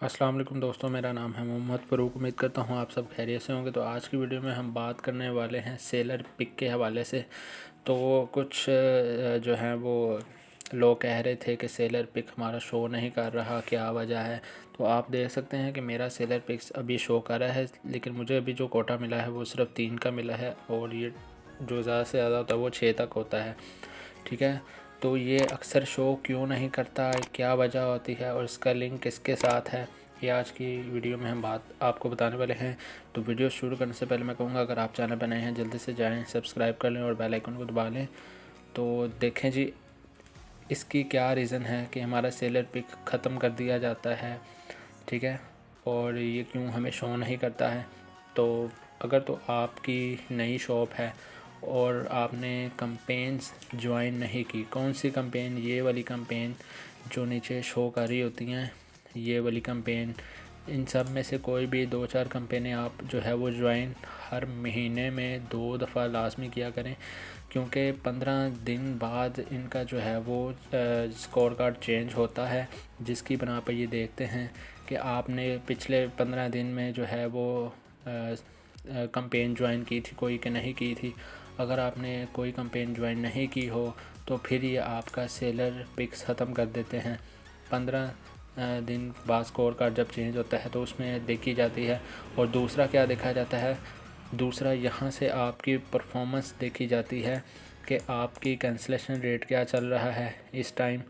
अस्सलाम वालेकुम दोस्तों, मेरा नाम है मोहम्मद फ़रूक। उम्मीद करता हूँ आप सब खैरियत से होंगे। तो आज की वीडियो में हम बात करने वाले हैं सेलर पिक के हवाले से। तो कुछ जो हैं वो लोग कह रहे थे कि सेलर पिक हमारा शो नहीं कर रहा, क्या वजह है। तो आप देख सकते हैं कि मेरा सेलर पिक्स अभी शो कर रहा है, लेकिन मुझे अभी जो कोटा मिला है वो सिर्फ 3 का मिला है, और ये जो ज़्यादा से ज़्यादा होता है वो 6 तक होता है। ठीक है, तो ये अक्सर शो क्यों नहीं करता, क्या वजह होती है और इसका लिंक किसके साथ है, ये आज की वीडियो में हम बात आपको बताने वाले हैं। तो वीडियो शुरू करने से पहले मैं कहूँगा, अगर आप चैनल पर नए हैं जल्दी से जाएं, सब्सक्राइब कर लें और बेल आइकन को दबा लें। तो देखें जी, इसकी क्या रीज़न है कि हमारा सेलर पिक ख़त्म कर दिया जाता है। ठीक है, और ये क्यों हमें शो नहीं करता है। तो अगर तो आपकी नई शॉप है और आपने कंपेन्स ज्वाइन नहीं की, कौन सी कंपेन, ये वाली कंपेन जो नीचे शो कर रही होती हैं, ये वाली कंपेन, इन सब में से कोई भी 2-4 कंपेनें आप जो है वो ज्वाइन हर महीने में 2 दफ़ा लाजमी किया करें, क्योंकि 15 दिन बाद इनका जो है वो स्कोर कार्ड चेंज होता है, जिसकी बना पर ये देखते हैं कि आपने पिछले 15 दिन में जो है वो कंपेन ज्वाइन की थी कोई कि नहीं की थी। अगर आपने कोई कंपेन ज्वाइन नहीं की हो तो फिर ये आपका सेलर पिक्स ख़त्म कर देते हैं। 15 दिन बाद स्कोर कार्ड जब चेंज होता है तो उसमें देखी जाती है। और दूसरा क्या देखा जाता है, दूसरा यहाँ से आपकी परफॉर्मेंस देखी जाती है कि आपकी कैंसिलेशन रेट क्या चल रहा है इस टाइम,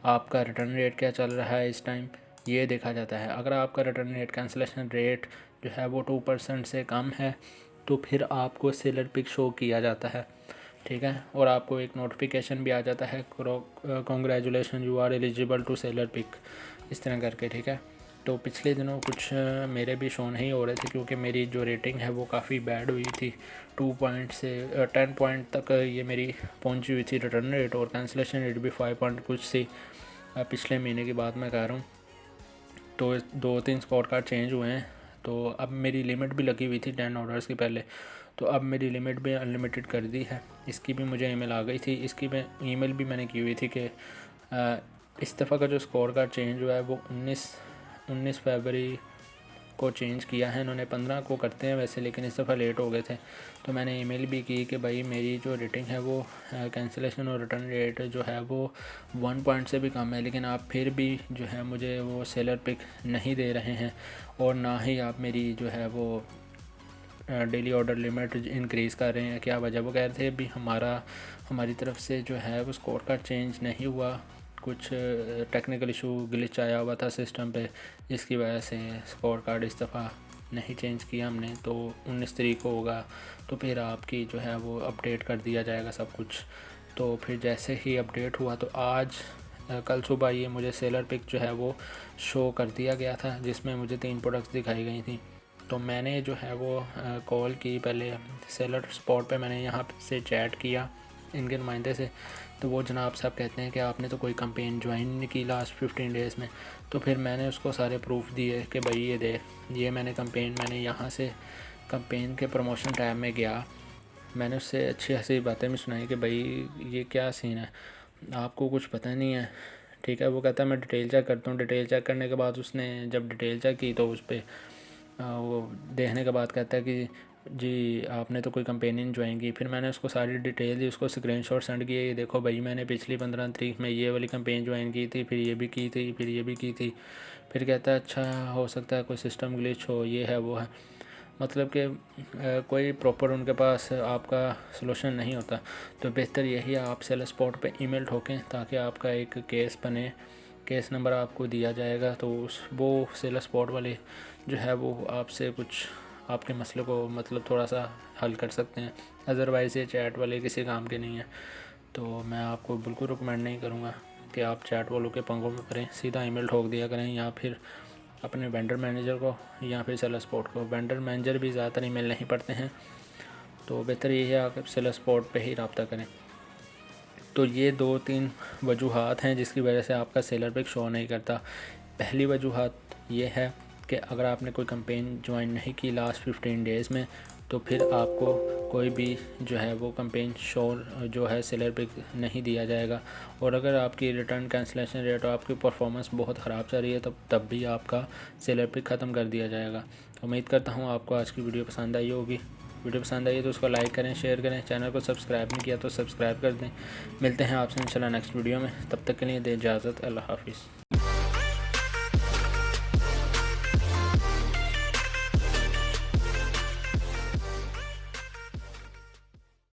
आपका रिटर्न रेट क्या चल रहा है इस टाइम, ये देखा जाता है। अगर आपका रिटर्न रेट, कैंसिलेशन रेट जो है वो 2% से कम है तो फिर आपको सेलर पिक शो किया जाता है। ठीक है, और आपको एक नोटिफिकेशन भी आ जाता है, congratulation you are eligible to seller pick, इस तरह करके। ठीक है, तो पिछले दिनों कुछ मेरे भी शो नहीं हो रहे थे, क्योंकि मेरी जो रेटिंग है वो काफ़ी बैड हुई थी। 2 पॉइंट से 10 पॉइंट तक ये मेरी पहुंची हुई थी रिटर्न रेट, और कैंसिलेशन रेट भी 5 पॉइंट कुछ थी। पिछले महीने की बात मैं कह रहा हूँ। तो 2-3 स्कोर कार्ड चेंज हुए हैं। तो अब मेरी लिमिट भी लगी हुई थी 10 ऑर्डर्स की पहले, तो अब मेरी लिमिट भी अनलिमिटेड कर दी है। इसकी भी मुझे ईमेल आ गई थी, इसकी मैं ईमेल भी मैंने की हुई थी कि इस दफ़ा का जो स्कोर कार्ड चेंज हुआ है वो 19 फरवरी को चेंज किया है इन्होंने। 15 को करते हैं वैसे, लेकिन इस दफ़ा लेट हो गए थे। तो मैंने ईमेल भी की कि भाई मेरी जो रेटिंग है वो कैंसिलेशन और रिटर्न रेट जो है वो 1 पॉइंट से भी कम है, लेकिन आप फिर भी जो है मुझे वो सेलर पिक नहीं दे रहे हैं, और ना ही आप मेरी जो है वो डेली ऑर्डर लिमिट इंक्रीज़ कर रहे हैं। क्या वजह, वो कह रहे थे अभी हमारी तरफ से जो है वो स्कोर कार्ड चेंज नहीं हुआ, कुछ टेक्निकल इशू, ग्लिच आया हुआ था सिस्टम पे, जिसकी वजह से स्कोर कार्ड इस दफ़ा नहीं चेंज किया हमने। तो 19 तारीख को होगा तो फिर आपकी जो है वो अपडेट कर दिया जाएगा सब कुछ। तो फिर जैसे ही अपडेट हुआ तो आज कल सुबह ये मुझे सेलर पिक जो है वो शो कर दिया गया था, जिसमें मुझे 3 प्रोडक्ट्स दिखाई गई थी। तो मैंने जो है वो कॉल की पहले सेलर स्पॉट पे, मैंने यहाँ से चैट किया इनके नुमाइंदे से। तो वो जनाब साहब कहते हैं कि आपने तो कोई कंपेन ज्वाइन नहीं की लास्ट 15 डेज़ में। तो फिर मैंने उसको सारे प्रूफ दिए कि भाई ये देख, ये मैंने यहाँ से कंपेन के प्रमोशन टैब में गया, मैंने उससे अच्छी हंसी बातें भी सुनाई कि भाई ये क्या सीन है, आपको कुछ पता नहीं है। ठीक है, वो कहता है मैं डिटेल चेक करता हूँ। डिटेल चेक करने के बाद उसने जब डिटेल चेक की तो उस पर वो देखने के बाद कहता है कि जी आपने तो कोई कंपेनियन ज्वाइन की। फिर मैंने उसको सारी डिटेल दी, उसको स्क्रीनशॉट सेंड किए, ये देखो भाई मैंने पिछली 15 तारीख में ये वाली कंपेन ज्वाइन की थी, फिर ये भी की थी, फिर ये भी की थी। फिर कहता है अच्छा हो सकता है कोई सिस्टम ग्लिच हो, ये है वो है। मतलब कि कोई प्रॉपर उनके पास आपका सलूशन नहीं होता। तो बेहतर यही है आप सेलर स्पॉट पे ईमेल ठोकें, ताकि आपका एक केस बने, केस नंबर आपको दिया जाएगा। तो वो सेलर स्पॉट वाले जो है वो आपसे कुछ आपके मसले को मतलब थोड़ा सा हल कर सकते हैं। अदरवाइज़ ये चैट वाले किसी काम के नहीं है। तो मैं आपको बिल्कुल रिकमेंड नहीं करूँगा कि आप चैट वालों के पंगों में पड़ें। सीधा ईमेल ठोक दिया करें, या फिर अपने वेंडर मैनेजर को, या फिर सेलर स्पॉट को। वेंडर मैनेजर भी ज़्यादातर ईमेल नहीं पढ़ते हैं, तो बेहतर यही है आप सेलर स्पॉट पे ही रब्ता करें। तो ये 2-3 वजूहात हैं जिसकी वजह से आपका सेलर पिक शो नहीं करता। पहली वजूहात ये है कि अगर आपने कोई कंपेन ज्वाइन नहीं की लास्ट 15 डेज़ में, तो फिर आपको कोई भी जो है वो कैंपेन शो जो है सेलर पिक नहीं दिया जाएगा। और अगर आपकी रिटर्न कैंसिलेशन रेट और आपकी परफॉर्मेंस बहुत ख़राब चल रही है तब भी आपका सेलर पिक ख़त्म कर दिया जाएगा। उम्मीद करता हूँ आपको आज की वीडियो पसंद आई होगी। वीडियो पसंद आई है तो उसको लाइक करें, शेयर करें। चैनल को सब्सक्राइब नहीं किया तो सब्सक्राइब कर दें। मिलते हैं आपसे इंशाल्लाह नेक्स्ट वीडियो में। तब तक के लिए दें इजाज़त। अल्लाह हाफिज़।